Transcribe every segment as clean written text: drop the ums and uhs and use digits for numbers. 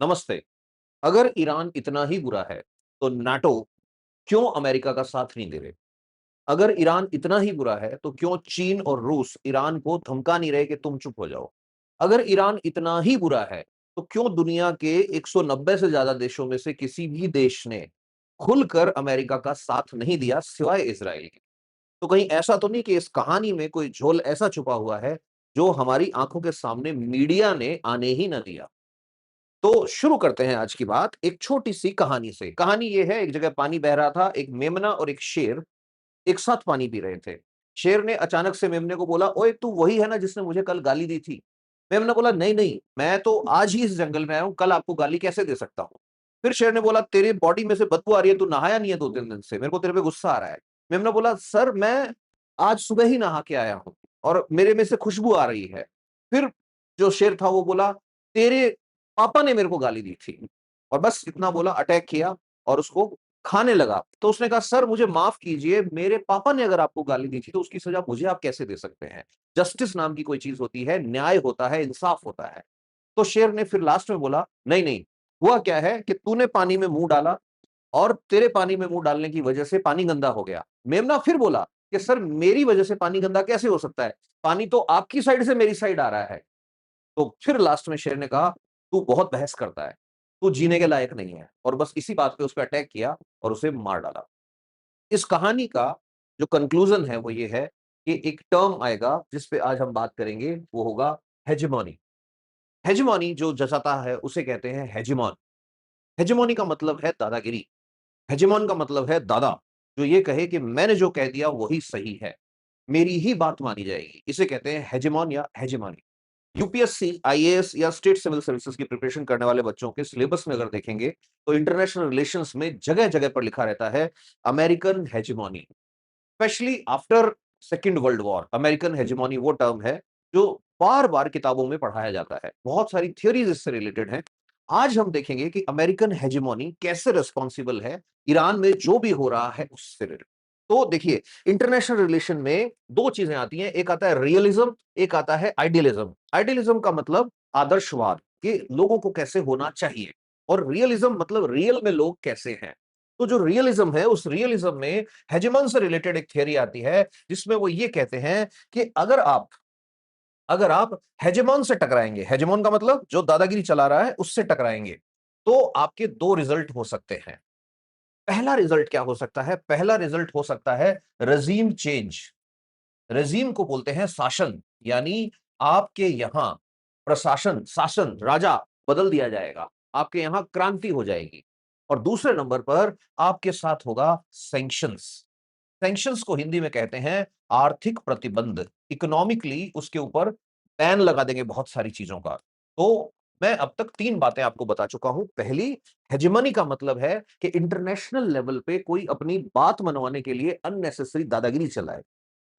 नमस्ते। अगर ईरान इतना ही बुरा है, तो नाटो क्यों अमेरिका का साथ नहीं दे रहे? अगर ईरान इतना ही बुरा है, तो क्यों चीन और रूस ईरान को धमका नहीं रहे कि तुम चुप हो जाओ? अगर ईरान इतना ही बुरा है, तो क्यों दुनिया के 190 से ज्यादा देशों में से किसी भी देश ने खुलकर अमेरिका का साथ नहीं दिया सिवाय इज़राइल के? तो कहीं ऐसा तो नहीं कि इस कहानी में कोई झोल ऐसा छुपा हुआ है, जो हमारी आंखों के सामने मीडिया ने आने ही ना दिया? तो शुरू करते हैं आज की बात एक छोटी-सी कहानी से। कहानी ये है, एक जगह पानी बह रहा था, एक मेमना और एक शेर एक साथ पानी पी रहे थे। शेर ने अचानक से मेमने को बोला, "ओए, तू वही है ना जिसने मुझे कल गाली दी थी?" मेमना बोला, "नहीं, नहीं, मैं तो आज ही इस जंगल में आया हूँ, कल आपको गाली कैसे दे सकता हूँ?" फिर शेर ने बोला, "तेरे बॉडी में से बदबू आ रही है, तू नहाया नहीं है 2-3 दिन से, मेरे को तेरे पे गुस्सा आ रहा है।" मेमना बोला, "सर, मैं आज सुबह ही नहा के आया हूँ और मेरे में से खुशबू आ रही है।" फिर जो शेर था वो बोला, "तेरे पापा ने मेरे को गाली दी थी।" और बस इतना बोला, अटैक किया और उसको खाने लगा। तो उसने कहा, "सर, मुझे माफ़ कीजिए, मेरे पापा ने अगर आपको गाली दी थी, तो उसकी सज़ा मुझे आप कैसे दे सकते हैं? जस्टिस नाम की कोई चीज़ होती है, न्याय होता है, इंसाफ होता है।" तो शेर ने फिर लास्ट में बोला, "नहीं, नहीं, हुआ क्या है कि तूने पानी में मुँह डाला और तेरे पानी में मुँह डालने की वजह से पानी गंदा हो गया।" मेमना फिर बोला कि, "सर, मेरी वजह से पानी गंदा कैसे हो सकता है? पानी तो आपकी साइड से मेरी साइड आ रहा है।" तो फिर लास्ट में शेर ने कहा, "तू बहुत बहस करता है, तू जीने के लायक नहीं है।" और बस इसी बात पे उस पे अटैक किया और उसे मार डाला। इस कहानी का जो कंक्लूजन है वो ये है कि एक टर्म आएगा जिस पे आज हम बात करेंगे, वो होगा हेजेमोनी। हेजेमोनी जो जचाता है उसे कहते हैं हेजेमॉन। हेजेमोनी का मतलब है दादागिरी। हेजेमॉन का मतलब है दादा, जो ये कहे कि मैंने जो कह दिया वही सही है, मेरी ही बात मानी जाएगी। इसे कहते हैं हेजेमॉन या हेजेमॉनी। यूपीएससी, आईएएस या स्टेट सिविल सर्विसेज की प्रिपरेशन करने वाले बच्चों के सिलेबस में अगर देखेंगे, तो इंटरनेशनल रिलेशंस में जगह-जगह पर लिखा रहता है American hegemony. Specially after second world war, American hegemony वो टर्म है जो बार-बार किताबों में पढ़ाया जाता है। बहुत सारी थ्योरीज इससे रिलेटेड हैं। आज हम देखेंगे कि अमेरिकन हेजेमोनी कैसे रिस्पॉन्सिबल है ईरान में जो भी हो रहा है उससे रिलेटेड। तो देखिए, इंटरनेशनल रिलेशन में 2 चीजें आती हैं, एक आता है रियलिज्म, एक आता है आइडियलिज्म। आइडियलिज्म का मतलब आदर्शवाद, कि लोगों को कैसे होना चाहिए, और रियलिज्म मतलब रियल में लोग कैसे हैं। तो जो रियलिज्म है, उस रियलिज्म में हेजेमन से रिलेटेड एक थियरी आती है, जिसमें वो ये कहते हैं कि अगर आप हेजेमन से टकराएंगे, हेजेमन का मतलब जो दादागिरी चला रहा है उससे टकराएंगे, तो आपके 2 रिजल्ट हो सकते हैं। पहला रिजल्ट क्या हो सकता है? पहला रिजल्ट हो सकता है रेज़ीम चेंज। रेज़ीम को बोलते हैं शासन, यानी आपके यहां प्रशासन, शासन, राजा बदल दिया जाएगा। आपके यहां क्रांति हो जाएगी। और दूसरे नंबर पर आपके साथ होगा सैंक्शंस। सैंक्शंस को हिंदी में कहते हैं आर्थिक प्रतिबंध। इकोनॉमिकली उसके ऊपर बैन लगा देंगे बहुत सारी चीजों का। तो मैं अब तक 3 बातें आपको बता चुका हूं। पहली, हेजेमनी का मतलब है कि इंटरनेशनल लेवल पे कोई अपनी बात मनवाने के लिए अननेसेसरी दादागिरी चलाए।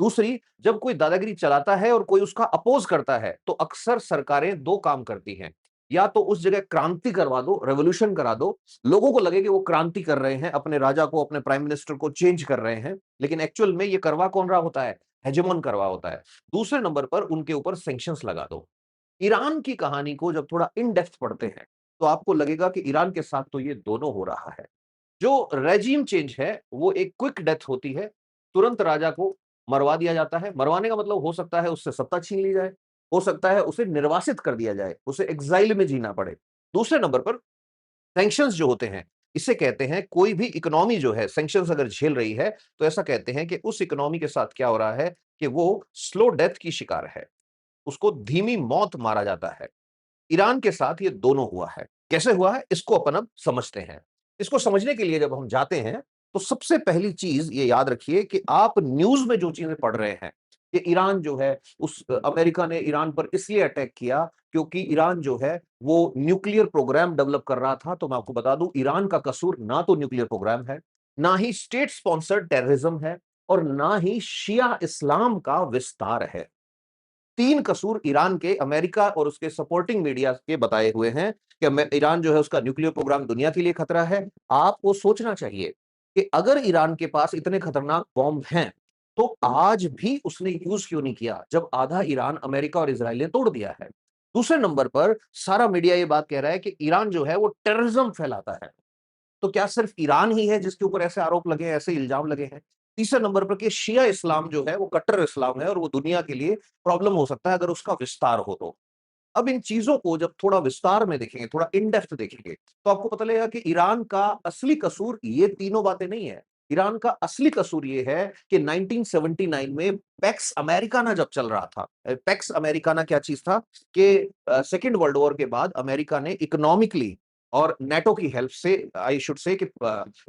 दूसरी, जब कोई दादागिरी चलाता है और कोई उसका अपोज करता है, तो अक्सर सरकारें 2 काम करती हैं। या तो उस जगह क्रांति करवा दो, रेवोल्यूशन करा दो, लोगों को लगे कि वो क्रांति कर रहे हैं, अपने राजा को, अपने प्राइम मिनिस्टर को चेंज कर रहे हैं, लेकिन एक्चुअल में ये करवा कौन रहा होता है? हेजेमोन करवा होता है। दूसरे नंबर पर उनके ऊपर सैंक्शंस लगा दो। ईरान की कहानी को जब थोड़ा इन डेप्थ पढ़ते हैं, तो आपको लगेगा कि ईरान के साथ तो ये दोनों हो रहा है। जो रेजिम चेंज है, वो एक क्विक डेथ होती है। तुरंत राजा को मरवा दिया जाता है। मरवाने का मतलब हो सकता है उससे सत्ता छीन ली जाए, हो सकता है उसे निर्वासित कर दिया जाए, उसे एक्साइल में जीना पड़े। दूसरे नंबर पर सैंक्शंस जो होते हैं, इसे कहते हैं कोई भी इकोनॉमी जो है सैंक्शंस अगर झेल रही है, तो ऐसा कहते हैं कि उस इकोनॉमी के साथ क्या हो रहा है कि वो स्लो डेथ की शिकार है। उसको धीमी मौत मारा जाता है। ईरान के साथ ये दोनों हुआ है। कैसे हुआ है? इसको अपन अब समझते हैं। इसको समझने के लिए जब हम जाते हैं, तो सबसे पहली चीज़ ये याद रखिए कि आप न्यूज़ में जो चीज़ें पढ़ रहे हैं, कि ईरान जो है अमेरिका ने ईरान पर इसलिए अटैक किया क्योंकि ईरान जो है वो न्यूक्लियर प्रोग्राम डेवलप कर रहा था। तो मैं आपको बता दूं, ईरान का कसूर ना तो न्यूक्लियर प्रोग्राम है, ना ही स्टेट स्पॉन्सर्ड टेररिज्म है, और ना ही शिया इस्लाम का विस्तार है। 3 कसूर ईरान के अमेरिका और उसके सपोर्टिंग मीडिया के बताए हुए हैं कि ईरान जो है उसका न्यूक्लियर प्रोग्राम दुनिया के लिए खतरा है। आपको सोचना चाहिए कि अगर ईरान के पास इतने खतरनाक बॉम्ब हैं, तो आज भी उसने यूज़ क्यों नहीं किया, जब आधा ईरान अमेरिका और इज़राइल ने तोड़ दिया है। दूसरे नंबर पर सारा मीडिया ये बात कह रहा है कि ईरान जो है वो टेररिज्म फैलाता है। तो क्या सिर्फ ईरान ही है जिसके ऊपर ऐसे आरोप लगे हैं, ऐसे इल्जाम लगे हैं? तीसरे नंबर पर कि शिया इस्लाम जो है वो कट्टर इस्लाम है और वो दुनिया के लिए प्रॉब्लम हो सकता है अगर उसका विस्तार हो तो। अब इन चीजों को जब थोड़ा विस्तार में देखेंगे, थोड़ा इन डेप्थ देखेंगे, तो आपको पता लगेगा कि ईरान का असली कसूर ये तीनों बातें नहीं है। ईरान का असली कसूर ये है कि 1979 में पैक्स अमेरिकाना जब चल रहा था। पैक्स अमेरिकाना क्या चीज था कि सेकेंड वर्ल्ड वॉर के बाद अमेरिका ने इकोनॉमिकली और नेटो की हेल्प से, आई शुड से कि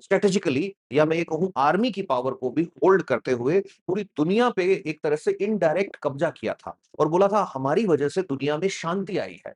स्ट्रेटेजिकली, या मैं ये कहूं आर्मी की पावर को भी होल्ड करते हुए पूरी दुनिया पे एक तरह से इनडायरेक्ट कब्जा किया था और बोला था हमारी वजह से दुनिया में शांति आई है।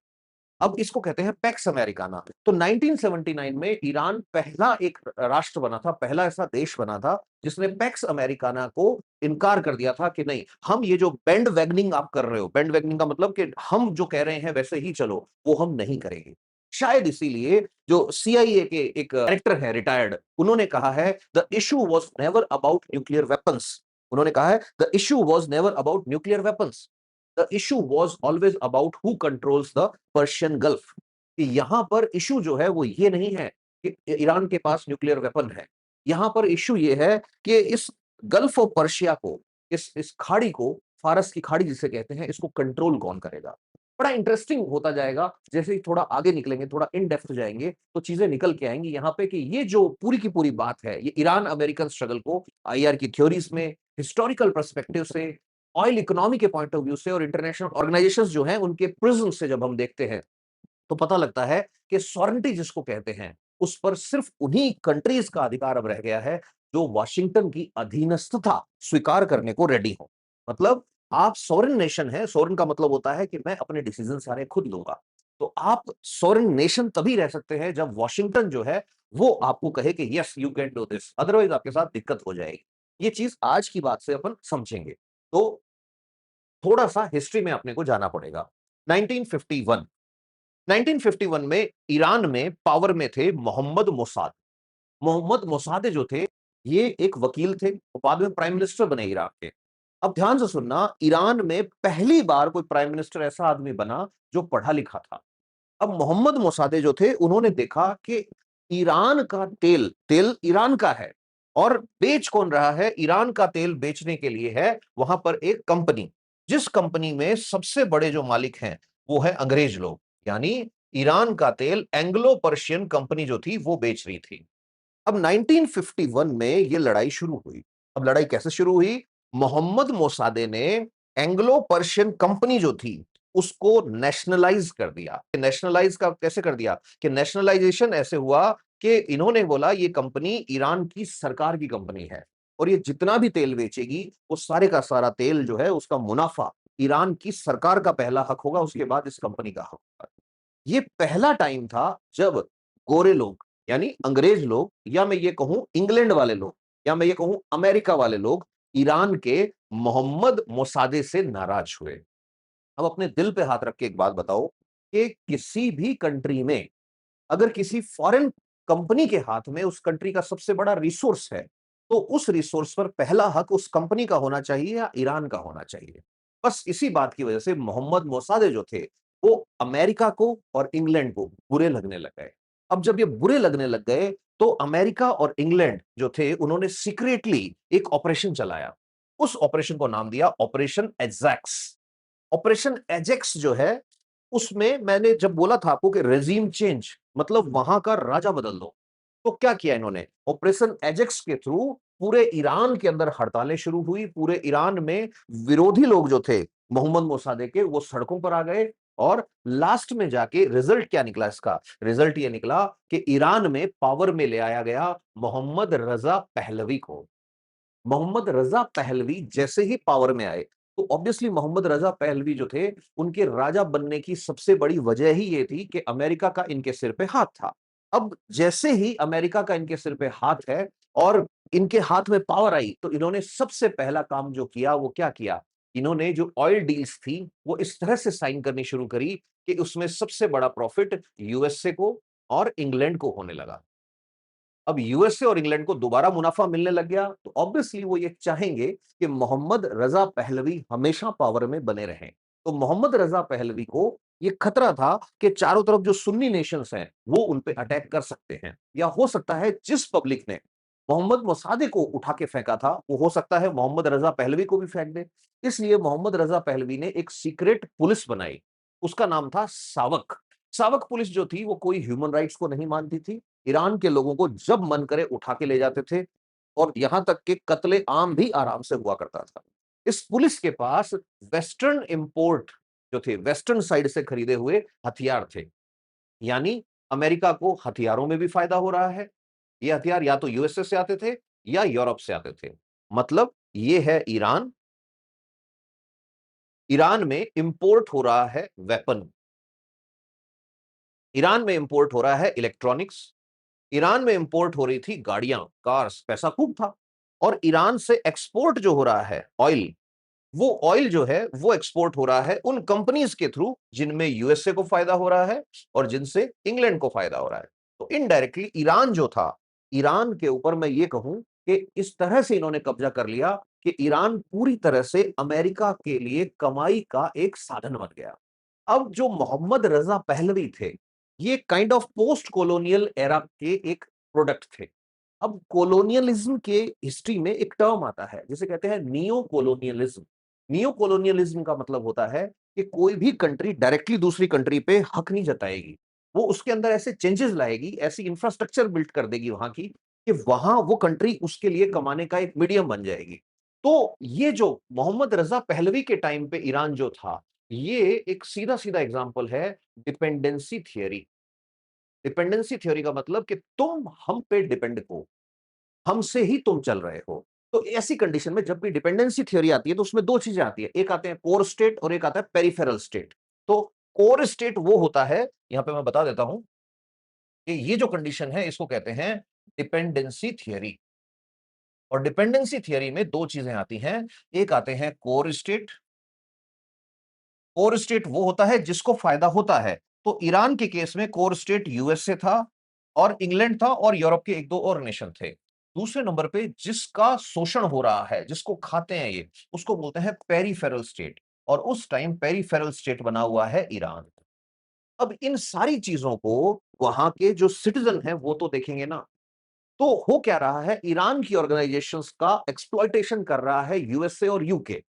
अब इसको कहते हैं पैक्स अमेरिकाना। तो 1979 में ईरान पहला एक राष्ट्र बना था, पहला ऐसा देश बना था जिसने पैक्स अमेरिकाना को इनकार कर दिया था कि नहीं, हम ये जो बैंड वैगनिंग आप कर रहे हो, बैंड वैगनिंग का मतलब कि हम जो कह रहे हैं वैसे ही चलो, वो हम नहीं करेंगे। शायद इसीलिए जो सीआईए के एक डायरेक्टर है रिटायर्ड, उन्होंने कहा है the issue was never about nuclear weapons. उन्होंने कहा है the issue was never about nuclear weapons, the issue was always about who controls the Persian gulf. कि यहां पर इशू जो है वो ये नहीं है कि ईरान के पास न्यूक्लियर वेपन है। यहां पर इशू ये है कि इस गल्फ ऑफ पर्शिया को, इस खाड़ी को, फारस की खाड़ी जिसे कहते हैं, इसको कंट्रोल कौन करेगा। बड़ा इंटरेस्टिंग होता जाएगा जैसे ही थोड़ा आगे निकलेंगे, थोड़ा इन डेप्थ जाएंगे, तो चीजें निकल के आएंगी यहाँ पे कि ये जो पूरी की पूरी बात है, ये ईरान अमेरिकन स्ट्रगल को आईआर की थ्योरीज में, हिस्टोरिकल पर्सपेक्टिव से, ऑयल इकोनॉमी के पॉइंट ऑफ व्यू से और इंटरनेशनल ऑर्गेनाइजेशंस जो हैं उनके प्रिज्म से जब हम देखते हैं, तो पता लगता है कि सॉवरेनिटी जिसको कहते हैं, उस पर सिर्फ उन्हीं कंट्रीज का अधिकार अब रह गया है जो वाशिंगटन की अधीनस्थता स्वीकार करने को रेडी हो। मतलब आप सॉवरेन नेशन है, सॉवरेन का मतलब होता है कि मैं अपने डिसीजन सारे खुद लूंगा। तो आप सॉवरेन नेशन तभी रह सकते हैं जब वॉशिंगटन जो है वो आपको कहे कि yes you can do this, otherwise आपके साथ दिक्कत हो जाएगी। ये चीज आज की बात से अपन समझेंगे। तो थोड़ा सा हिस्ट्री में अपने को जाना पड़ेगा। 1951, 1951 में ईरान में पावर में थे मोहम्मद मोसाद। मोहम्मद मोसादे जो थे, ये एक वकील थे, वो बाद में प्राइम मिनिस्टर बने ईरान के। अब ध्यान से सुनना, ईरान में पहली बार कोई प्राइम मिनिस्टर ऐसा आदमी बना जो पढ़ा लिखा था। अब मोहम्मद मोसादे जो थे, उन्होंने देखा कि ईरान का तेल, तेल ईरान का है और बेच कौन रहा है, ईरान का तेल बेचने के लिए है वहां पर एक कंपनी, जिस कंपनी में सबसे बड़े जो मालिक हैं वो है अंग्रेज लोग। यानी ईरान का तेल एंग्लो पर्शियन कंपनी जो थी वो बेच रही थी। अब 1951 में ये लड़ाई शुरू हुई। अब लड़ाई कैसे शुरू हुई? मोहम्मद मोसादे ने एंग्लो पर्शियन कंपनी जो थी उसको नेशनलाइज कर दिया। नेशनलाइज का कैसे कर दिया कि नेशनलाइजेशन ऐसे हुआ कि इन्होंने बोला ये कंपनी ईरान की सरकार की कंपनी है और ये जितना भी तेल बेचेगी वो सारे का सारा तेल जो है उसका मुनाफा ईरान की सरकार का पहला हक होगा, उसके बाद इस कंपनी का हक होगा। ये पहला टाइम था जब गोरे लोग, यानी अंग्रेज लोग, या मैं ये कहूं इंग्लैंड वाले लोग, या मैं ये कहूं अमेरिका वाले लोग, ईरान के मोहम्मद मोसादे से नाराज हुए। अब अपने दिल पे हाथ रख के एक बात बताओ कि किसी भी कंट्री में अगर किसी फॉरेन कंपनी के हाथ में उस कंट्री का सबसे बड़ा रिसोर्स है, तो उस रिसोर्स पर पहला हक उस कंपनी का होना चाहिए या ईरान का होना चाहिए। बस इसी बात की वजह से मोहम्मद मोसादे जो थे, वो अमेरिका को और इंग्लैंड को बुरे लगने लग गए। अब जब ये बुरे लगने लग गए, तो अमेरिका और इंग्लैंड जो थे, उन्होंने सीक्रेटली एक ऑपरेशन चलाया। उस ऑपरेशन को नाम दिया ऑपरेशन एजैक्स। ऑपरेशन एजेक्स जो है, उसमें मैंने जब बोला था आपको कि रेजीम चेंज, मतलब वहां का राजा बदल दो, तो क्या किया इन्होंने? ऑपरेशन एजेक्स के थ्रू पूरे ईरान के अंदर हड़तालें शुरू हुई। पूरे ईरान में विरोधी लोग जो थे मोहम्मद मोसादे के, वो सड़कों पर आ गए और लास्ट में जाके रिजल्ट क्या निकला इसका? रिजल्ट ये निकला कि ईरान में पावर में ले आया गया मोहम्मद रजा पहलवी को। मोहम्मद रजा पहलवी जैसे ही पावर में आए, तो ऑब्वियसली मोहम्मद रजा पहलवी जो थे, उनके राजा बनने की सबसे बड़ी वजह ही ये थी कि अमेरिका का इनके सिर पे हाथ था। अब जैसे ही अमेरिका का इनके सिर पे हाथ है और इनके हाथ में पावर आई, तो इन्होंने सबसे पहला काम जो किया वो क्या किया? इन्होंने जो ऑयल डील्स थी वो इस तरह से साइन करनी शुरू करी कि उसमें सबसे बड़ा प्रॉफिट यूएसए को और इंग्लैंड को होने लगा। अब यूएसए और इंग्लैंड को दोबारा मुनाफा मिलने लग गया, तो ऑब्वियसली वो ये चाहेंगे कि मोहम्मद रजा पहलवी हमेशा पावर में बने रहें। तो मोहम्मद रजा पहलवी को ये खतरा था कि चारों तरफ जो सुन्नी नेशंस हैं, वो उन पे अटैक कर सकते हैं। या हो सकता है जिस पब्लिक ने मोहम्मद मोसाद्देक को उठा के फेंका था, वो हो सकता है मोहम्मद रज़ा पहलवी को भी फेंक दे। इसलिए मोहम्मद रज़ा पहलवी ने एक सीक्रेट पुलिस बनाई, उसका नाम था सावक। सावक पुलिस जो थी, वो कोई ह्यूमन राइट्स को नहीं मानती थी। ईरान के लोगों को जब मन करे उठा के ले जाते थे और यहां तक कि कत्ले आम भी आराम से हुआ करता था। इस पुलिस के पास वेस्टर्न इंपोर्ट जो थे, वेस्टर्न साइड से खरीदे हुए हथियार थे। यानी अमेरिका को हथियारों में भी फायदा हो रहा है। ये हथियार या तो यूएसए से आते थे या यूरोप से आते थे। मतलब ये है ईरान। ईरान में इंपोर्ट हो रहा है वेपन, ईरान में इंपोर्ट हो रहा है इलेक्ट्रॉनिक्स, ईरान में इंपोर्ट हो रही थी गाड़ियां, कार्स, पैसा खूब था। और ईरान से एक्सपोर्ट जो हो रहा है ऑयल, वो ऑयल जो है वो एक्सपोर्ट हो रहा है उन कंपनीज के थ्रू जिनमें यूएसए को फायदा हो रहा है और जिनसे इंग्लैंड को फायदा हो रहा है। तो इनडायरेक्टली ईरान जो था, ईरान के ऊपर मैं ये कहूं कि इस तरह से इन्होंने कब्जा कर लिया कि ईरान पूरी तरह से अमेरिका के लिए कमाई का एक साधन बन गया। अब जो मोहम्मद रजा पहलवी थे, ये kind of post colonial era के एक प्रोडक्ट थे। अब कॉलोनियलिज्म के हिस्ट्री में एक टर्म आता है जिसे कहते हैं नियो कॉलोनियलिज्म। नियो कॉलोनियलिज्म का मतलब होता है कि कोई भी कंट्री डायरेक्टली दूसरी कंट्री पे हक नहीं जताएगी, वो उसके अंदर ऐसे चेंजेस लाएगी, ऐसी इंफ्रास्ट्रक्चर बिल्ड कर देगी वहां की कि वहां वो कंट्री उसके लिए कमाने का एक मीडियम बन जाएगी। तो ये जो मोहम्मद रजा पहलवी के टाइम पे ईरान जो था, ये एक सीधा सीधा एग्जांपल है डिपेंडेंसी थियरी। डिपेंडेंसी थ्योरी का मतलब कि तुम हम पे डिपेंड हो, हमसे ही तुम चल रहे हो। तो ऐसी कंडीशन में जब भी डिपेंडेंसी थ्योरी आती है तो उसमें दो चीजें आती है, एक आते हैं कोर स्टेट और एक आता है पेरिफेरल स्टेट। तो कोर स्टेट वो होता है, यहां पे मैं बता देता हूं कि ये जो कंडीशन है इसको कहते हैं डिपेंडेंसी थियरी। और डिपेंडेंसी थियरी में दो चीजें आती हैं, एक आते हैं कोर स्टेट। कोर स्टेट वो होता है जिसको फायदा होता है। तो ईरान के केस में कोर स्टेट यूएसए था और इंग्लैंड था और यूरोप के एक दो और नेशन थे। दूसरे नंबर पे जिसका शोषण हो रहा है, जिसको खाते हैं ये, उसको बोलते हैं पेरिफेरल स्टेट। और उस टाइम पेरिफेरल स्टेट बना हुआ है ईरान। अब इन सारी चीजों को वहां के जो सिटीजन हैं वो तो देखेंगे ना। तो हो क्या रहा है, ईरान की ऑर्गेनाइजेशंस का एक्सप्लॉइटेशन कर रहा है यूएसए और यूके।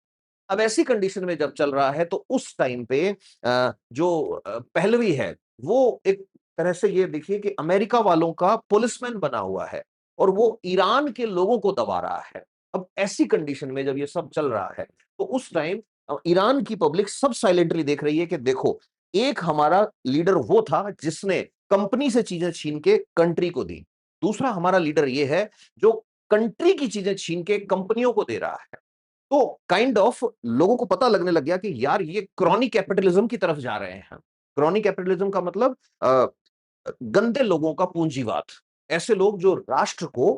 अब ऐसी कंडीशन में जब चल रहा है तो उस टाइम पे जो पहलवी है, वो एक तरह से ये देखिए कि अमेरिका वालों का पुलिसमैन बना हुआ है और वो ईरान के लोगों को दबा रहा है। अब ऐसी कंडीशन में जब ये सब चल रहा है तो उस टाइम ईरान की पब्लिक सब साइलेंटली देख रही है कि देखो, एक हमारा लीडर वो था जिसने कंपनी से चीजें छीन के कंट्री को दी, दूसरा हमारा लीडर ये है जो कंट्री की चीजें छीन के कंपनियों को दे रहा है। तो काइंड ऑफ लोगों को पता लगने लग गया कि यार ये क्रॉनिक कैपिटलिज्म की तरफ जा रहे हैं। क्रॉनिक कैपिटलिज्म का मतलब गंदे लोगों का पूंजीवाद। ऐसे लोग जो राष्ट्र को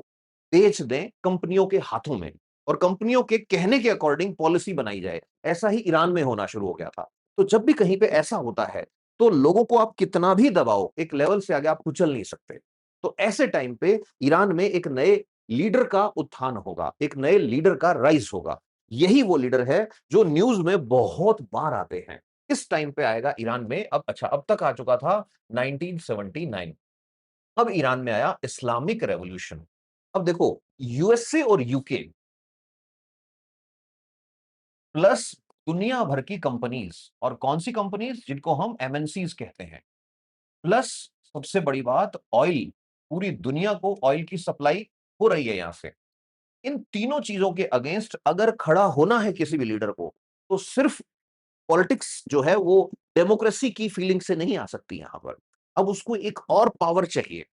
बेच दें कंपनियों के हाथों में और कंपनियों के कहने के अकॉर्डिंग पॉलिसी बनाई जाए। ऐसा ही ईरान में होना शुरू हो गया था। तो जब भी कहीं पे ऐसा होता है तो लोगों को आप कितना भी दबाओ, एक लेवल से आगे आप कुचल नहीं सकते। तो ऐसे टाइम पे ईरान में एक नए लीडर का उत्थान होगा, एक नए लीडर का राइज होगा। यही वो लीडर है जो न्यूज में बहुत बार आते हैं। इस टाइम पे आएगा ईरान में। अब अच्छा, अब तक आ चुका था 1979। अब ईरान में आया इस्लामिक रेवोल्यूशन। अब देखो, यूएसए और यूके प्लस दुनिया भर की कंपनीज, और कौन सी कंपनीज, जिनको हम एमएनसीज कहते हैं, प्लस सबसे बड़ी बात ऑयल, पूरी दुनिया को ऑयल की सप्लाई हो रही है यहां से। इन तीनों चीजों के अगेंस्ट अगर खड़ा होना है किसी भी लीडर को, तो सिर्फ पॉलिटिक्स जो है वो डेमोक्रेसी की फीलिंग से नहीं आ सकती यहां पर। अब उसको एक और पावर चाहिए।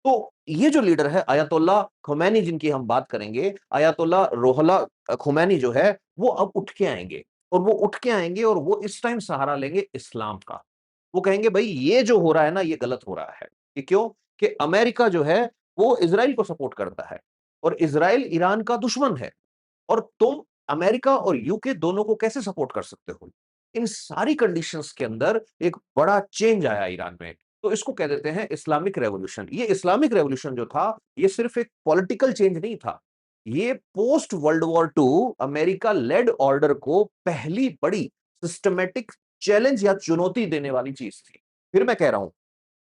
तो ये जो लीडर है अयतुल्ला खुमैनी, जिनकी हम बात करेंगे, अयतुल्ला रोहला खुमैनी जो है, वो अब उठ के आएंगे। और वो उठ के आएंगे और वो इस टाइम सहारा लेंगे इस्लाम का। वो कहेंगे भाई ये जो हो रहा है ना, ये गलत हो रहा है। कि क्यों? कि अमेरिका जो है वो इसराइल को सपोर्ट करता है और इसराइल ईरान का दुश्मन है। और तुम अमेरिका और यूके दोनों को कैसे सपोर्ट कर सकते हो? इन सारी कंडीशंस के अंदर एक बड़ा चेंज आया ईरान में। तो इसको कह देते हैं इस्लामिक रेवोल्यूशन। ये इस्लामिक रेवोल्यूशन जो था, ये सिर्फ एक पॉलिटिकल चेंज नहीं था। ये post world war two America led order को पहली बड़ी सिस्टमैटिक चैलेंज या चुनौती देने वाली चीज थी। फिर मैं कह रहा हूं,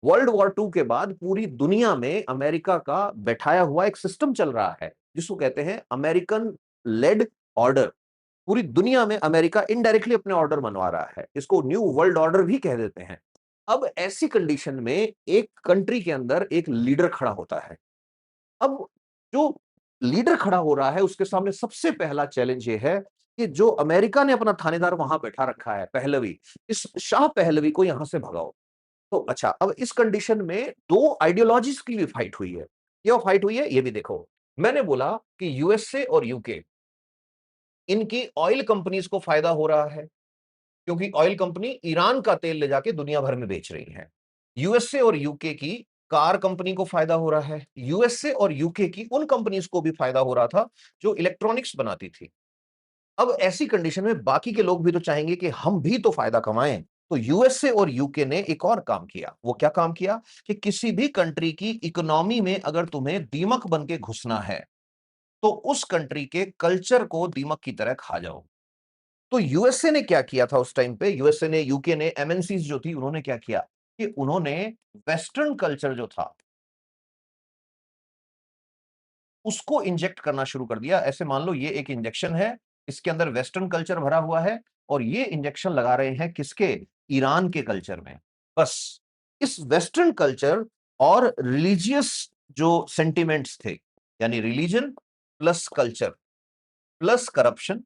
वर्ल्ड वॉर टू के बाद पूरी दुनिया में अमेरिका का बैठाया हुआ एक सिस्टम चल रहा है जिसको कहते हैं अमेरिकन लेड ऑर्डर। पूरी दुनिया में अमेरिका इनडायरेक्टली अपने ऑर्डर मनवा रहा है, इसको न्यू वर्ल्ड ऑर्डर भी कह देते हैं। अब ऐसी कंडीशन में एक कंट्री के अंदर एक लीडर खड़ा होता है। अब जो लीडर खड़ा हो रहा है उसके सामने सबसे पहला चैलेंज ये है कि जो अमेरिका ने अपना थानेदार वहां बैठा रखा है पहलवी, इस शाह पहलवी को यहां से भगाओ। तो अच्छा, अब इस कंडीशन में दो आइडियोलॉजीज की भी फाइट हुई है। क्यों फाइट हुई है ये भी देखो। मैंने बोला कि यूएसए और यूके, इनकी ऑयल कंपनीज को फायदा हो रहा है क्योंकि ऑयल कंपनी ईरान का तेल ले जाके दुनिया भर में बेच रही है। यूएसए और यूके की कार कंपनी को फायदा हो रहा है। यूएसए और यूके की उन कंपनीज को भी फायदा हो रहा था जो इलेक्ट्रॉनिक्स बनाती थी। अब ऐसी कंडीशन में बाकी के लोग भी तो चाहेंगे कि हम भी तो फायदा कमाएं। तो यूएसए और यूके ने एक और काम किया। वो क्या काम किया कि किसी भी कंट्री की इकोनॉमी में अगर तुम्हें दीमक बन के घुसना है तो उस कंट्री के कल्चर को दीमक की तरह खा जाओ। तो यूएसए ने क्या किया था उस टाइम पे, यूएसए ने, यूके ने, एमएनसीज जो थी, उन्होंने क्या किया कि उन्होंने वेस्टर्न कल्चर जो था उसको इंजेक्ट करना शुरू कर दिया। ऐसे मान लो ये एक इंजेक्शन है, इसके अंदर वेस्टर्न कल्चर भरा हुआ है और ये इंजेक्शन लगा रहे हैं किसके, ईरान के कल्चर में। बस इस वेस्टर्न कल्चर और रिलीजियस जो सेंटिमेंट्स थे, यानी religion plus culture plus corruption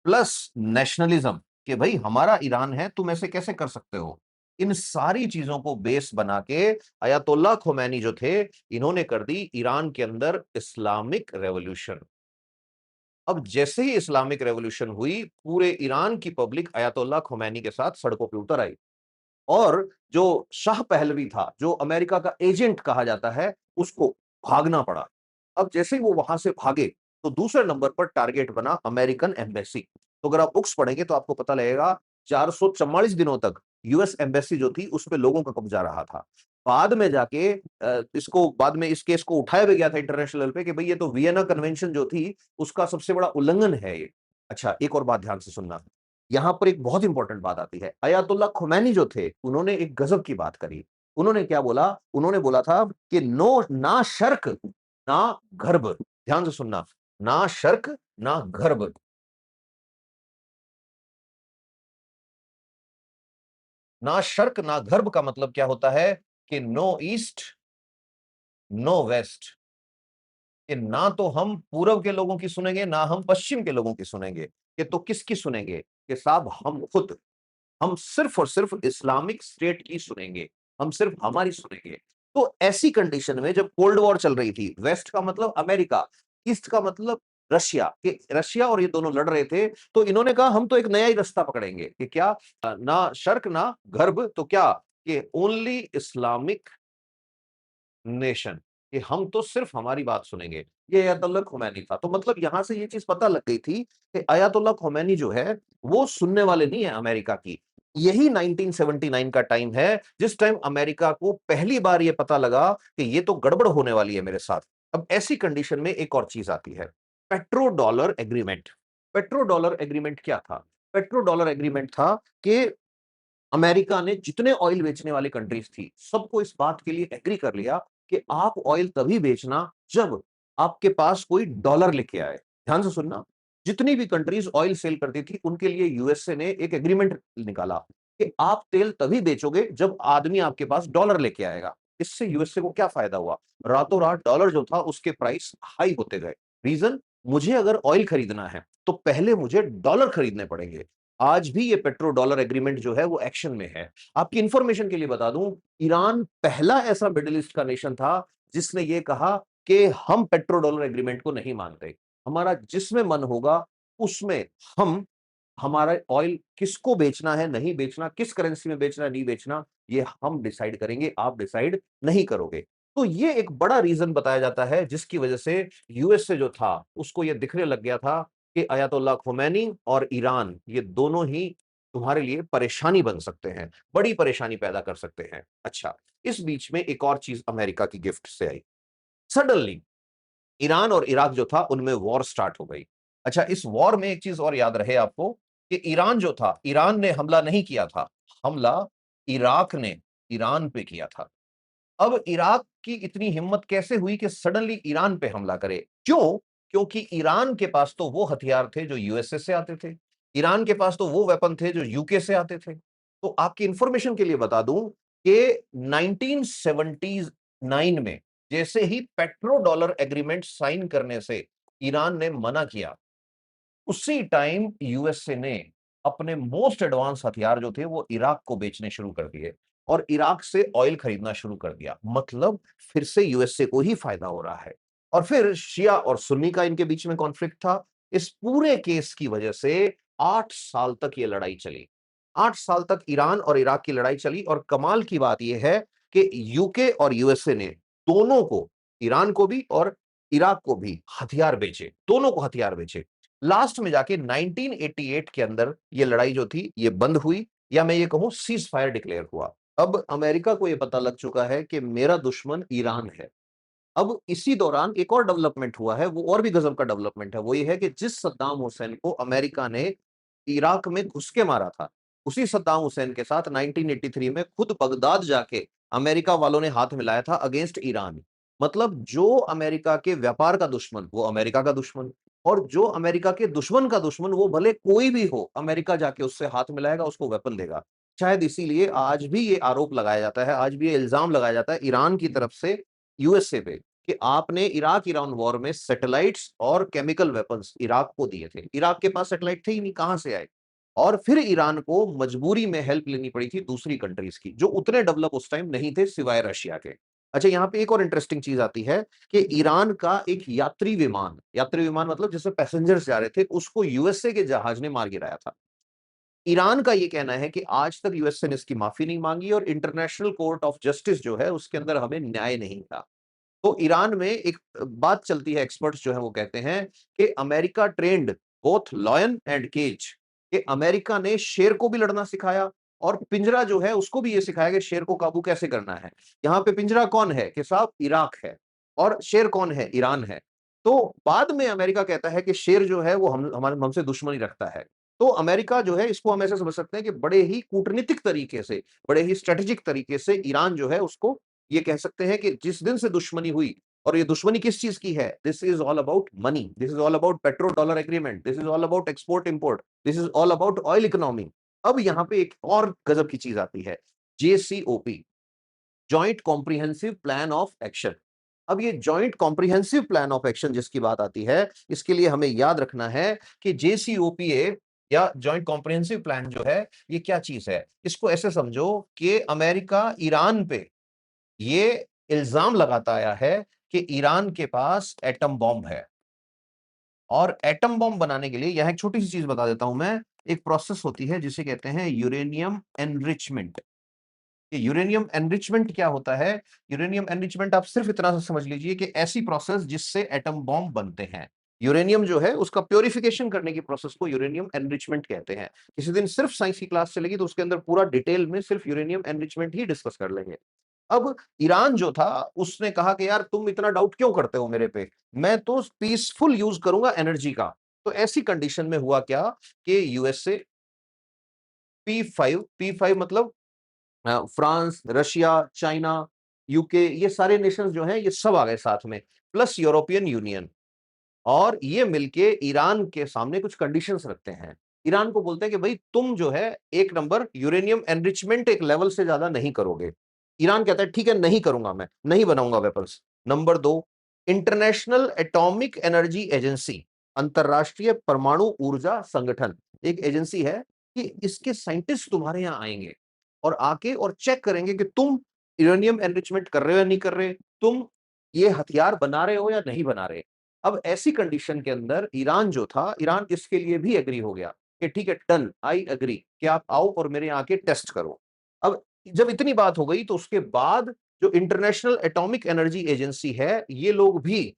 plus nationalism, कि भाई हमारा ईरान है, तुम ऐसे कैसे कर सकते हो। इन सारी चीजों को बेस बना के अयतुल्ला खोमैनी जो थे, इन्होंने कर दी ईरान के अंदर इस्लामिक रेवोल्यूशन। अब जैसे ही इस्लामिक रेवोल्यूशन हुई, पूरे ईरान की पब्लिक अयतुल्ला खोमैनी के साथ सड़कों पर उतर आई और जो शाह पहलवी था, जो अमेरिका का एजेंट कहा जाता है, उसको भागना पड़ा। अब जैसे ही वो वहां से भागे तो दूसरे नंबर पर टारगेट बना अमेरिकन एम्बेसी। तो अगर आप बुक्स पढ़ेंगे तो आपको पता लगेगा 444 दिनों तक यूएस एम्बेसी जो थी उस पे लोगों का कब्जा रहा था। बाद में जाके इसको बाद में इस केस को उठाया भी गया था इंटरनेशनल लेवल पे कि भाई ये तो वियना कन्वेंशन जो थी उसका सबसे बड़ा उल्लंघन है ये। अच्छा, एक और बात ध्यान से सुनना, यहां पर एक बहुत इंपॉर्टेंट बात आती है। अयतुल्ला खुमैनी जो थे, उन्होंने एक गजब की बात करी। उन्होंने क्या बोला, उन्होंने बोला था कि नो, ना शर्क ना गर्भ। ध्यान से सुनना, ना शर्क ना गर्भ। ना शर्क ना गर्भ का मतलब क्या होता है कि नो ईस्ट नो वेस्ट, कि ना तो हम पूरब के लोगों की सुनेंगे ना हम पश्चिम के लोगों की सुनेंगे। कि तो किसकी सुनेंगे कि साहब हम खुद, हम सिर्फ और सिर्फ इस्लामिक स्टेट की सुनेंगे, हम सिर्फ हमारी सुनेंगे। तो ऐसी कंडीशन में जब कोल्ड वॉर चल रही थी, वेस्ट का मतलब अमेरिका, ईस्ट का मतलब रशिया, कि रशिया और ये दोनों लड़ रहे थे, तो इन्होंने कहा हम तो एक नया ही रास्ता पकड़ेंगे कि क्या, ना शर्क ना गर्भ, तो क्या, कि ओनली इस्लामिक नेशन, कि हम तो सिर्फ हमारी बात सुनेंगे। ये अयतुल्ला खोमैनी था। तो मतलब यहां से ये चीज पता लग गई थी कि अयतुल्ला खोमैनी जो है वो सुनने वाले नहीं है अमेरिका की। यही 1979 का टाइम है जिस टाइम अमेरिका को पहली बार ये पता लगा कि ये तो गड़बड़ होने वाली है मेरे साथ। अब ऐसी कंडीशन में एक और चीज आती है, petro dollar agreement. Petro dollar agreement क्या था? पेट्रो डॉलर एग्रीमेंट था कि अमेरिका ने जितने ऑयल बेचने वाली कंट्रीज थी, सबको इस बात के लिए एग्री कर लिया कि आप ऑयल तभी बेचना जब आपके पास कोई डॉलर लेके आए। ध्यान से सुनना, जितनी भी कंट्रीज ऑयल सेल करती थी उनके लिए यूएसए ने एक एग्रीमेंट निकाला कि आप तेल तभी बेचोगे जब आदमी आपके पास डॉलर लेके आएगा। इससे यूएसए को क्या फायदा हुआ? रातों रात डॉलर जो था उसके प्राइस हाई होते गए। रीजन, मुझे अगर ऑयल खरीदना है तो पहले मुझे डॉलर खरीदने पड़ेंगे। आज भी ये पेट्रो डॉलर एग्रीमेंट जो है वो एक्शन में है। आपकी इंफॉर्मेशन के लिए बता दूं, ईरान पहला ऐसा मिडिल ईस्ट का नेशन था जिसने ये कहा कि हम पेट्रो डॉलर एग्रीमेंट को नहीं मानते। हमारा जिसमें मन होगा उसमें हम, हमारा ऑयल किसको बेचना है नहीं बेचना, किस करेंसी में बेचना है नहीं बेचना, ये हम डिसाइड करेंगे, आप डिसाइड नहीं करोगे। तो ये एक बड़ा रीजन बताया जाता है जिसकी वजह से यूएसए जो था उसको ये दिखने लग गया था कि अयतुल्ला खुमैनी और ईरान ये दोनों ही तुम्हारे लिए परेशानी बन सकते हैं, बड़ी परेशानी पैदा कर सकते हैं। अच्छा, इस बीच में एक और चीज अमेरिका की गिफ्ट से आई। सडनली ईरान और इराक जो था उनमें वॉर स्टार्ट हो गई। अच्छा, इस वॉर में एक चीज और याद रहे आपको कि ईरान जो था, ईरान ने हमला नहीं किया था, हमला इराक ने ईरान पे किया था। अब इराक की इतनी हिम्मत कैसे हुई कि सडनली ईरान पे हमला करे? क्यों? क्योंकि ईरान के पास तो वो हथियार थे जो यूएसए से आते थे। ईरान के पास तो वो वेपन थे जो यूके से आते थे। तो आपकी इंफॉर्मेशन के लिए बता दूं कि 1979 में जैसे ही पेट्रो डॉलर एग्रीमेंट साइन करने से ईरान ने मना किया, उसी टाइम यूएसए ने अपने मोस्ट एडवांस हथियार जो थे वो इराक को बेचने शुरू कर दिए और इराक से ऑयल खरीदना शुरू कर दिया। मतलब फिर से यूएसए को ही फायदा हो रहा है। और फिर शिया और सुन्नी का इनके बीच में कॉन्फ्लिक्ट था। इस पूरे केस की वजह से 8 साल तक ये लड़ाई चली। 8 साल तक ईरान और इराक की लड़ाई चली और कमाल की बात यह है कि यूके और यूएसए ने दोनों को, ईरान को भी और इराक को भी हथियार बेचे, दोनों को हथियार बेचे। लास्ट में जाके 1988 के अंदर ये लड़ाई जो थी ये बंद हुई, या मैं ये कहूं सीज फायर डिक्लेयर हुआ। अब अमेरिका को ये पता लग चुका है कि मेरा दुश्मन ईरान है। अब इसी दौरान एक और डेवलपमेंट हुआ है, वो और भी गजब का डेवलपमेंट है। वो ये है कि जिस सद्दाम हुसैन को अमेरिका ने इराक में घुस के मारा था, उसी सद्दाम हुसैन के साथ 1983 में खुद बगदाद जाके अमेरिका वालों ने हाथ मिलाया था अगेंस्ट ईरान। मतलब जो अमेरिका के व्यापार का दुश्मन वो अमेरिका का दुश्मन, और जो अमेरिका के दुश्मन का दुश्मन वो भले कोई भी हो, अमेरिका जाके उससे हाथ मिलाएगा, उसको वेपन देगा। शायद इसीलिए आज भी ये आरोप लगाया जाता है, आज भी ये इल्जाम लगाया जाता है ईरान की तरफ से यूएसए पे कि आपने इराक ईरान वॉर में सैटेलाइट्स और केमिकल वेपन्स इराक को दिए थे। इराक के पास सैटेलाइट थे ही नहीं, कहां से आए? और फिर ईरान को मजबूरी में हेल्प लेनी पड़ी थी दूसरी कंट्रीज की जो उतने डेवलप उस टाइम नहीं थे सिवाय रशिया के। अच्छा, यहाँ पे एक और इंटरेस्टिंग चीज आती है कि ईरान का एक यात्री विमान मतलब जिसमें पैसेंजर्स जा रहे थे, उसको यूएसए के जहाज ने मार गिराया था। ईरान का ये कहना है कि आज तक यूएसए ने इसकी माफी नहीं मांगी और इंटरनेशनल कोर्ट ऑफ जस्टिस जो है उसके अंदर हमें न्याय नहीं मिला। तो ईरान में एक बात चलती है, एक्सपर्ट्स जो है वो कहते हैं कि America trained both lion and cage, कि अमेरिका ने शेर को भी लड़ना सिखाया और पिंजरा जो है उसको भी ये सिखाया कि शेर को काबू कैसे करना है। यहाँ पे पिंजरा कौन है कि साहब इराक है, और शेर कौन है? ईरान है। तो बाद में अमेरिका कहता है कि शेर जो है वो हम हमारे हमसे दुश्मनी रखता है। तो अमेरिका जो है इसको हम ऐसे समझ सकते हैं कि बड़े ही कूटनीतिक तरीके से, बड़े ही स्ट्रेटेजिक तरीके से ईरान जो है उसको ये कह सकते हैं कि जिस दिन से दुश्मनी हुई, और ये दुश्मनी किस चीज की है? This is all about money, this is all about petro dollar agreement, this is all about export import, this is all about oil economy. अब यहाँ पे एक और गजब की चीज आती है, JCOP, joint comprehensive plan of action. अब ये joint comprehensive plan of action जिसकी बात आती है, इसके लिए हमें याद रखना है कि जेसीओपीए या जॉइंट कॉम्प्रिहेंसिव प्लान जो है ये क्या चीज है? इसको ऐसे समझो कि अमेरिका ईरान पे ये इल्जाम लगाता आया है कि ईरान के पास एटम बॉम्ब है, और एटम बॉम्ब बनाने के लिए यहां एक छोटी सी चीज बता देता हूं मैं। एक प्रोसेस होती है जिसे कहते हैं यूरेनियम एनरिचमेंट। ये यूरेनियम एनरिचमेंट क्या होता है? यूरेनियम एनरिचमेंट आप सिर्फ इतना सा समझ लीजिए कि ऐसी प्रोसेस जिससे एटम बॉम्ब बनते हैं। यूरेनियम जो है उसका प्योरिफिकेशन करने की प्रोसेस को यूरेनियम एनरिचमेंट कहते हैं। किसी दिन सिर्फ साइंस की क्लास चलेगी तो उसके अंदर पूरा डिटेल में सिर्फ यूरेनियम एनरिचमेंट ही डिस्कस कर लेंगे। अब ईरान जो था उसने कहा कि यार तुम इतना डाउट क्यों करते हो मेरे पे, मैं तो पीसफुल यूज करूंगा एनर्जी का। तो ऐसी कंडीशन में हुआ क्या कि यूएसए, पी फाइव मतलब फ्रांस, रशिया, चाइना, यूके, ये सारे नेशंस जो हैं ये सब आ गए साथ में, प्लस यूरोपियन यूनियन। और ये मिलके ईरान के सामने कुछ कंडीशंस रखते हैं। ईरान को बोलते हैं कि भाई तुम जो है एक नंबर यूरेनियम एनरिचमेंट एक लेवल से ज्यादा नहीं करोगे। ईरान कहता है ठीक है नहीं करूंगा, मैं नहीं बनाऊंगा वेपन्स। नंबर दो, इंटरनेशनल एटॉमिक एनर्जी एजेंसी, अंतरराष्ट्रीय परमाणु ऊर्जा संगठन, एक एजेंसी है कि इसके साइंटिस्ट तुम्हारे यहां आएंगे और आके और चेक करेंगे कि तुम यूरेनियम एनरिचमेंट कर रहे हो या नहीं कर रहे, तुम ये हथियार बना रहे हो या नहीं बना रहे। अब ऐसी कंडीशन के अंदर ईरान जो था, ईरान इसके लिए भी एग्री हो गया कि ठीक है डन, आई एग्री कि आप आओ और मेरे यहाँ आके टेस्ट करो। अब जब इतनी बात हो गई तो उसके बाद जो इंटरनेशनल एटॉमिक एनर्जी एजेंसी है, ये लोग भी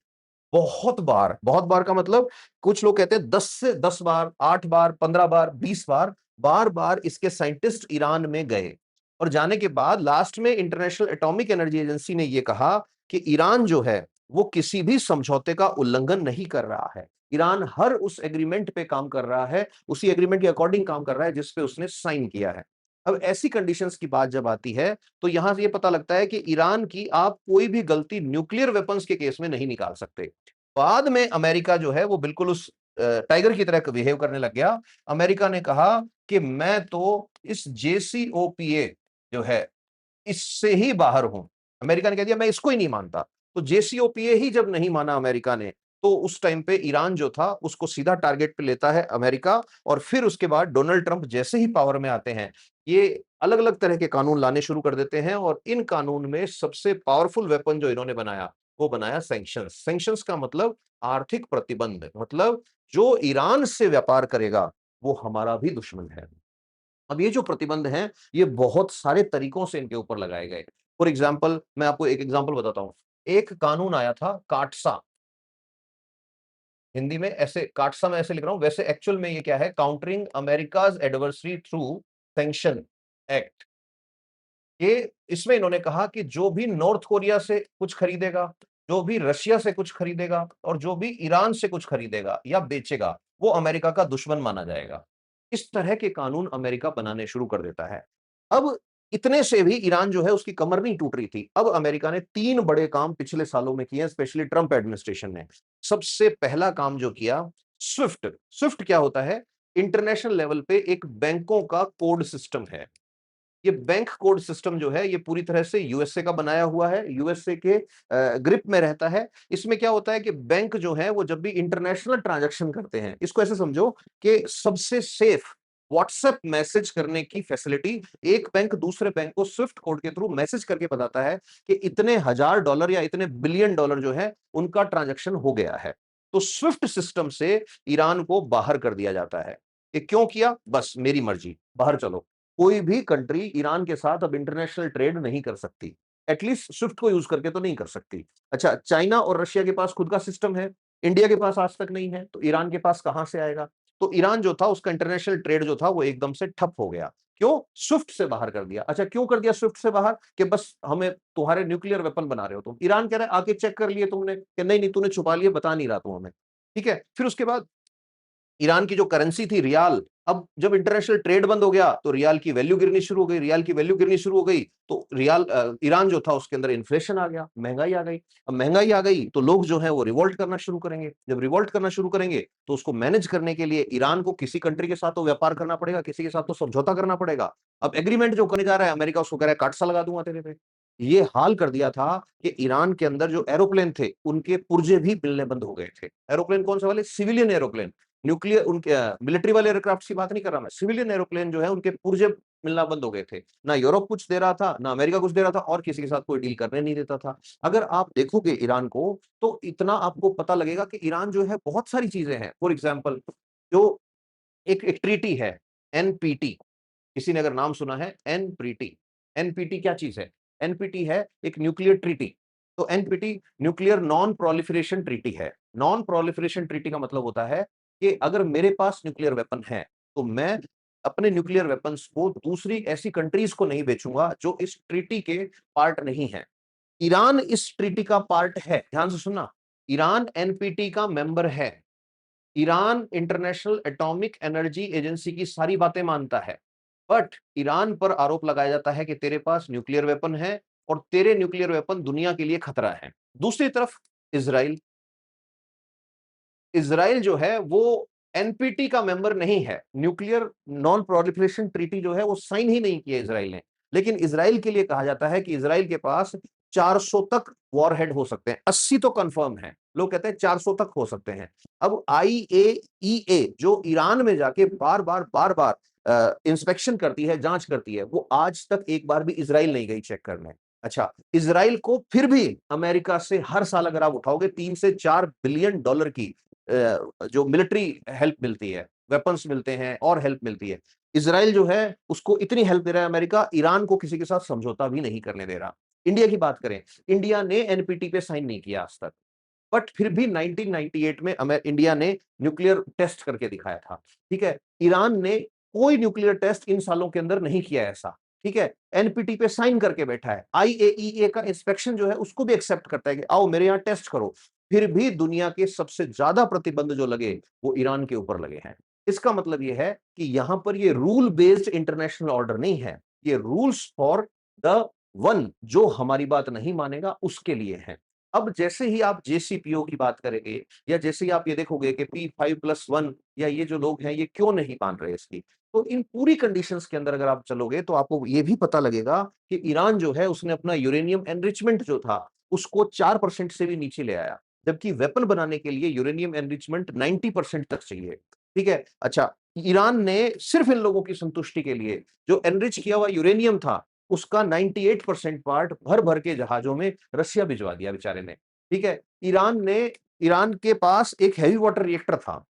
बहुत बार का मतलब कुछ लोग कहते हैं 10 से 10 बार, 8 बार, 15 बार, 20 बार, बार बार इसके साइंटिस्ट ईरान में गए। और जाने के बाद लास्ट में इंटरनेशनल एटॉमिक एनर्जी एजेंसी ने यह कहा कि ईरान जो है वो किसी भी समझौते का उल्लंघन नहीं कर रहा है। ईरान हर उस एग्रीमेंट पे काम कर रहा है, उसी एग्रीमेंट के अकॉर्डिंग काम कर रहा है जिस पे उसने साइन किया है। अब ऐसी कंडीशंस की बात जब आती है, तो यहां से ये पता लगता है कि ईरान की आप कोई भी गलती न्यूक्लियर वेपन्स के केस में नहीं निकाल सकते। बाद में अमेरिका जो है वो बिल्कुल उस टाइगर की तरह बिहेव करने लग गया। अमेरिका ने कहा कि मैं तो इस जेसीओपीए जो है इससे ही बाहर हूं। अमेरिका ने कह दिया मैं इसको ही नहीं मानता। तो जेसीओपीए ही जब नहीं माना अमेरिका ने, तो उस टाइम पे ईरान जो था उसको सीधा टारगेट पे लेता है अमेरिका। और फिर उसके बाद डोनाल्ड ट्रंप जैसे ही पावर में आते हैं, ये अलग-अलग तरह के कानून लाने शुरू कर देते हैं और इन कानून में सबसे पावरफुल वेपन जो इन्होंने बनाया, वो बनाया सैंक्शंस। सैंक्शंस का मतलब आर्थिक प्रतिबंध, मतलब जो ईरान से व्यापार करेगा, वो हमारा भी दुश्मन है। अब ये जो प्रतिबंध हैं, ये बहुत सारे तरीकों से इनके ऊपर लगाए गए। फॉर एग्जाम्पल मैं आपको एक एग्जाम्पल बताता हूँ। एक कानून आया था काटसा, हिंदी में ऐसे काटसा मैं ऐसे लिख रहा हूँ, वैसे एक्चुअल में ये क्या है, countering America's adversary through sanction act. ये इसमें इन्होंने कहा कि जो भी नॉर्थ कोरिया से कुछ खरीदेगा, जो भी रशिया से कुछ खरीदेगा और जो भी ईरान से कुछ खरीदेगा या बेचेगा, वो अमेरिका का दुश्मन माना जाएगा। इस तरह के कानून अमेरिका बनाने शुरू कर देता है। अब इतने से भी ईरान जो है उसकी कमर नहीं टूट रही थी। अब अमेरिका ने 3 बड़े काम पिछले सालों में किए हैं, स्पेशली ट्रंप एडमिनिस्ट्रेशन ने। सबसे पहला काम जो किया, स्विफ्ट। स्विफ्ट क्या होता है? इंटरनेशनल लेवल पे एक बैंकों का कोड सिस्टम है। ये बैंक कोड सिस्टम जो है ये पूरी तरह से यूएसए का बनाया हुआ है, यूएसए के ग्रिप में रहता है। इसमें क्या होता है कि बैंक जो है वो जब भी इंटरनेशनल ट्रांजैक्शन करते हैं, इसको ऐसे समझो कि सबसे सेफ व्हाट्सएप मैसेज करने की फैसिलिटी, एक बैंक दूसरे बैंक को स्विफ्ट कोड के थ्रू मैसेज करके बताता है कि इतने हजार डॉलर या इतने बिलियन डॉलर जो है उनका ट्रांजैक्शन हो गया है। तो स्विफ्ट सिस्टम से ईरान को बाहर कर दिया जाता है। ये क्यों किया? बस मेरी मर्जी, बाहर चलो। कोई भी कंट्री ईरान के साथ अब इंटरनेशनल ट्रेड नहीं कर सकती। एटलीस्ट स्विफ्ट को यूज करके तो नहीं कर सकती। अच्छा, चाइना और रशिया के पास खुद का सिस्टम है, इंडिया के पास आज तक नहीं है, तो ईरान के पास कहां से आएगा? तो ईरान जो था उसका इंटरनेशनल ट्रेड जो था वो एकदम से ठप हो गया। क्यों? स्विफ्ट से बाहर कर दिया। अच्छा, क्यों कर दिया स्विफ्ट से बाहर? कि बस हमें तुम्हारे न्यूक्लियर वेपन बना रहे हो तुम। ईरान कह रहा है आके चेक कर लिए तुमने कि नहीं नहीं तूने छुपा लिए, बता नहीं रहा तू हमें। ठीक है, फिर उसके बाद ईरान की जो करेंसी थी रियाल, अब जब इंटरनेशनल ट्रेड बंद हो गया तो रियाल की वैल्यू गिरनी शुरू हो गई, रियाल की वैल्यू गिरनी शुरू हो गई तो रियाल ईरान जो था उसके अंदर इन्फ्लेशन आ गया, महंगाई आ गई। अब महंगाई आ गई तो लोग जो है वो रिवोल्ट करना शुरू करेंगे। जब रिवोल्ट करना शुरू करेंगे तो उसको मैनेज करने के लिए ईरान को किसी कंट्री के साथ तो व्यापार करना पड़ेगा, किसी के साथ तो समझौता करना पड़ेगा। अब एग्रीमेंट जो करने जा रहा है अमेरिका उसको कह रहा है काटसा लगा दूंगा तेरे पे। ये हाल कर दिया था कि ईरान के अंदर जो एरोप्लेन थे उनके पुर्जे भी मिलने बंद हो गए थे। एरोप्लेन कौन से वाले? Civilian aeroplane. न्यूक्लियर उनके मिलिट्री वाले एयरक्राफ्ट की बात नहीं कर रहा मैं, सिविलियन एरोप्लेन जो है उनके पुर्जे मिलना बंद हो गए थे। ना यूरोप कुछ दे रहा था, ना अमेरिका कुछ दे रहा था और किसी के साथ कोई डील करने नहीं देता था। अगर आप देखोगे ईरान को, तो इतना आपको पता लगेगा कि ईरान जो है बहुत सारी चीजें हैं। फॉर एग्जाम्पल जो एक ट्रीटी है, एनपीटी, किसी ने अगर नाम सुना है एनपीटी? एनपीटी क्या चीज है? एनपीटी है एक न्यूक्लियर ट्रीटी। तो NPT nuclear non proliferation treaty है। नॉन प्रोलिफरेशन ट्रीटी का मतलब होता है कि अगर मेरे पास न्यूक्लियर वेपन है, तो मैं अपने न्यूक्लियर वेपन्स को दूसरी ऐसी कंट्रीज को नहीं बेचूंगा जो इस ट्रीटी के पार्ट नहीं है। ईरान इस ट्रीटी का पार्ट है, ध्यान से सुनना। ईरान एनपीटी का मेंबर है। Iran international atomic energy agency की सारी बातें मानता है। बट ईरान पर आरोप लगाया जाता है कि तेरे पास न्यूक्लियर वेपन है और तेरे न्यूक्लियर वेपन दुनिया के लिए खतरा है। दूसरी तरफ इजराइल, इज़राइल जो है वो एनपीटी का मेंबर नहीं है। न्यूक्लियर नॉन प्रोलिफरेशन ट्रीटी जो है वो साइन ही नहीं किया इज़राइल ने। लेकिन इज़राइल के लिए कहा जाता है कि इज़राइल के पास 400 तक वॉरहेड हो सकते हैं। 80 तो कंफर्म है। लोग कहते हैं 400 तक हो सकते हैं। अब आईएईए जो ईरान में जाके बार-बार इंस्पेक्शन करती है, जांच करती है, वो आज तक एक बार भी इज़राइल नहीं गई चेक करने। अच्छा, इज़राइल को फिर भी अमेरिका से हर साल अगर आप उठाओगे 3 से 4 बिलियन डॉलर की जो मिलिट्री हेल्प मिलती है, वेपन्स मिलते हैं और हेल्प मिलती है। इज़राइल जो है उसको इतनी हेल्प दे रहा है अमेरिका, ईरान को किसी के साथ समझौता भी नहीं करने दे रहा। इंडिया की बात करें, इंडिया ने एनपीटी पे साइन नहीं किया आज तक। बट फिर भी 1998 में इंडिया ने न्यूक्लियर टेस्ट करके दिखाया था। ठीक है? ईरान ने कोई न्यूक्लियर टेस्ट इन सालों के अंदर नहीं किया ऐसा। ठीक है? एनपीटी पे साइन करके बैठा है। आईएईए का इंस्पेक्शन जो है उसको भी एक्सेप्ट करता है कि आओ मेरे यहां टेस्ट करो। फिर भी दुनिया के सबसे ज्यादा प्रतिबंध जो लगे वो ईरान के ऊपर लगे हैं। इसका मतलब ये है कि यहां पर ये रूल बेस्ड इंटरनेशनल ऑर्डर नहीं है, ये रूल्स फॉर द वन जो हमारी बात नहीं मानेगा उसके लिए है। अब जैसे ही आप जेसीपीओ की बात करेंगे या जैसे ही आप ये देखोगे कि P5+1 या ये जो लोग हैं ये क्यों नहीं मान रहे इसकी, तो इन पूरी कंडीशंस के अंदर अगर आप चलोगे तो आपको ये भी पता लगेगा कि ईरान जो है उसने अपना यूरेनियम एनरिचमेंट जो था उसको 4% से भी नीचे ले आया, जबकि वेपन बनाने के लिए यूरेनियम एनरिचमेंट 90% तक चाहिए। ठीक है? अच्छा, ईरान ने सिर्फ इन लोगों की संतुष्टि के लिए जो एनरिच किया हुआ यूरेनियम था, उसका 98% पार्ट भर-भर के जहाजों में रसिया भिजवा दिया बेचारे ने। ठीक है? ईरान के पास एक हेवी वाटर रिएक्टर था,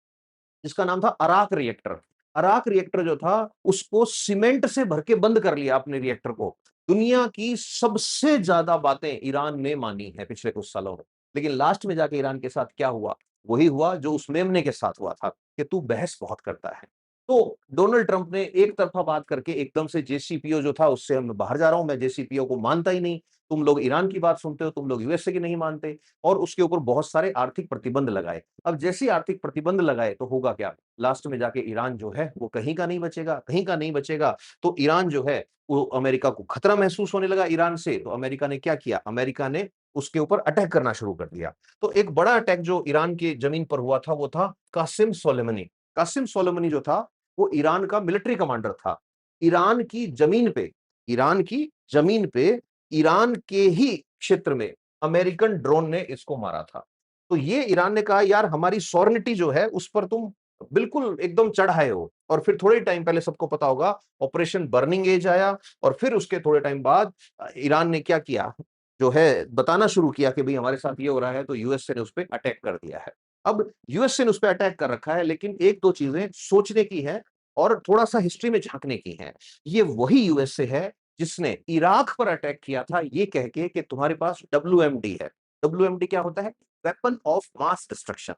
जिसका नाम था अराक रिएक्टर। अराक रिएक्टर जो था, उसको सीमेंट से भर के बंद कर लिया अपने रिएक्टर को। दुनिया की सबसे ज्यादा बातें ईरान ने मानी है पिछले कुछ सालों में। लेकिन लास्ट में जाके ईरान के साथ क्या हुआ? वही हुआ जो उस मेमने के साथ हुआ था कि तू बहस बहुत करता है। तो डोनाल्ड ट्रंप ने एक तरफा बात करके एकदम से जेसीपीओ जो था उससे मैं बाहर जा रहा हूं, मैं जेसीपीओ को मानता ही नहीं। तुम लोग ईरान की बात सुनते हो, तुम लोग यूएसए की नहीं मानते, और उसके ऊपर बहुत सारे आर्थिक प्रतिबंध लगाए। अब जैसे ही आर्थिक प्रतिबंध लगाए तो होगा क्या? लास्ट में जाके ईरान जो है वो कहीं का नहीं बचेगा, कहीं का नहीं बचेगा। तो ईरान जो है वो अमेरिका को खतरा महसूस होने लगा ईरान से, तो अमेरिका ने क्या किया? अमेरिका ने उसके ऊपर अटैक करना शुरू कर दिया। तो एक बड़ा अटैक जो ईरान की जमीन पर हुआ था वो था कासिम सोलेमनी। कासिम सोलेमनी जो था वो ईरान का मिलिट्री कमांडर था। ईरान की जमीन पे ईरान की जमीन पे ईरान के ही क्षेत्र में अमेरिकन ड्रोन ने इसको मारा था। तो ये ईरान ने कहा यार हमारी सॉवरेनिटी जो है उस पर तुम बिल्कुल एकदम चढ़ आए हो। और फिर थोड़े टाइम पहले सबको पता होगा ऑपरेशन बर्निंग एज आया, और फिर उसके थोड़े टाइम बाद ईरान ने क्या किया, जो है बताना शुरू किया कि भाई हमारे साथ ये हो रहा है, तो यूएसए ने उस पे अटैक कर दिया है। अब यूएसए ने उस पे अटैक कर रखा है, लेकिन एक दो चीजें सोचने की है और थोड़ा-सा हिस्ट्री में झाँकने की है। ये वही यूएसए है जिसने इराक पर अटैक किया था ये कह के कि तुम्हारे पास डब्ल्यूएमडी है। डब्ल्यूएमडी क्या होता है? Weapon of mass destruction.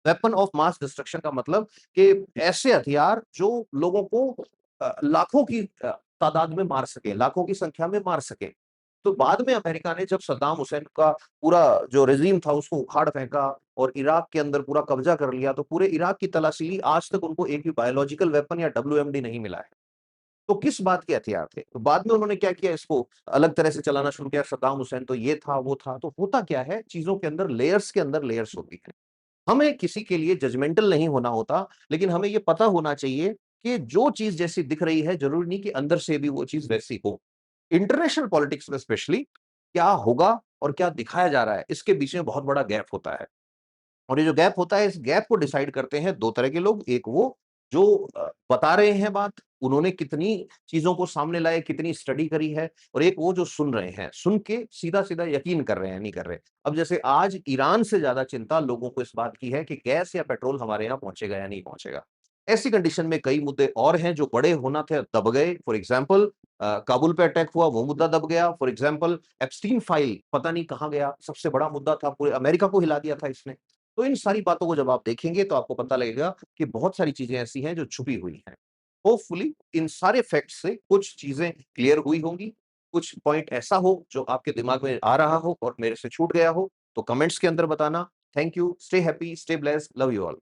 Weapon of mass destruction का मतलब कि ऐसे हथियार जो लोगों को लाखों की तादाद में मार सके, लाखों की संख्या में मार सके। तो बाद में अमेरिका ने जब सद्दाम हुसैन का पूरा जो रेज़ीम था उसको उखाड़ फेंका और इराक के अंदर पूरा कब्जा कर लिया, तो पूरे इराक की तलाशी ली, आज तक उनको एक भी बायोलॉजिकल वेपन या डब्ल्यूएमडी नहीं मिला है। तो किस बात के हथियार थे? तो बाद में उन्होंने क्या किया, इसको अलग तरह से चलाना शुरू किया, सद्दाम हुसैन तो ये था, वो था। तो होता क्या है, चीज़ों के अंदर लेयर्स के अंदर लेयर्स होती हैं। हमें किसी के लिए जजमेंटल नहीं होना होता, लेकिन हमें ये पता होना चाहिए कि जो चीज़ जैसी दिख रही है, ज़रूरी नहीं कि अंदर से भी वो चीज़ वैसी हो। इंटरनेशनल पॉलिटिक्स में स्पेशली क्या होगा और क्या दिखाया जा रहा है, इसके बीच में बहुत बड़ा गैप होता है। और ये जो गैप होता है, इस गैप को डिसाइड करते हैं 2 तरह के लोग। एक वो जो बता रहे हैं बात, उन्होंने कितनी चीज़ों को सामने लाए, कितनी स्टडी करी है, और एक वो जो सुन रहे हैं, सुन के सीधा-सीधा यकीन कर रहे हैं, नहीं कर रहे। अब जैसे आज ईरान से ज़्यादा चिंता लोगों को इस बात की है कि गैस या पेट्रोल हमारे यहाँ पहुँचेगा या नहीं पहुँचेगा। ऐसी कंडीशन में कई मुद्दे और हैं जो बड़े होना थे, दब गए। फॉर एग्ज़ाम्पल काबुल पे अटैक हुआ, वो मुद्दा दब गया। फॉर एग्ज़ाम्पल एप्स्टीन फाइल पता नहीं कहाँ गया, सबसे बड़ा मुद्दा था, पूरे अमेरिका को हिला दिया था इसने। तो इन सारी बातों को जब आप देखेंगे तो आपको पता लगेगा कि बहुत सारी चीज़ें ऐसी हैं जो छुपी हुई हैं। होपफुली इन सारे फैक्ट्स से कुछ चीज़ें क्लियर हुई होंगी, कुछ पॉइंट ऐसा हो जो आपके दिमाग में आ रहा हो और मेरे से छूट गया हो, तो कमेंट्स के अंदर बताना। Thank you, stay happy, stay blessed, love you all.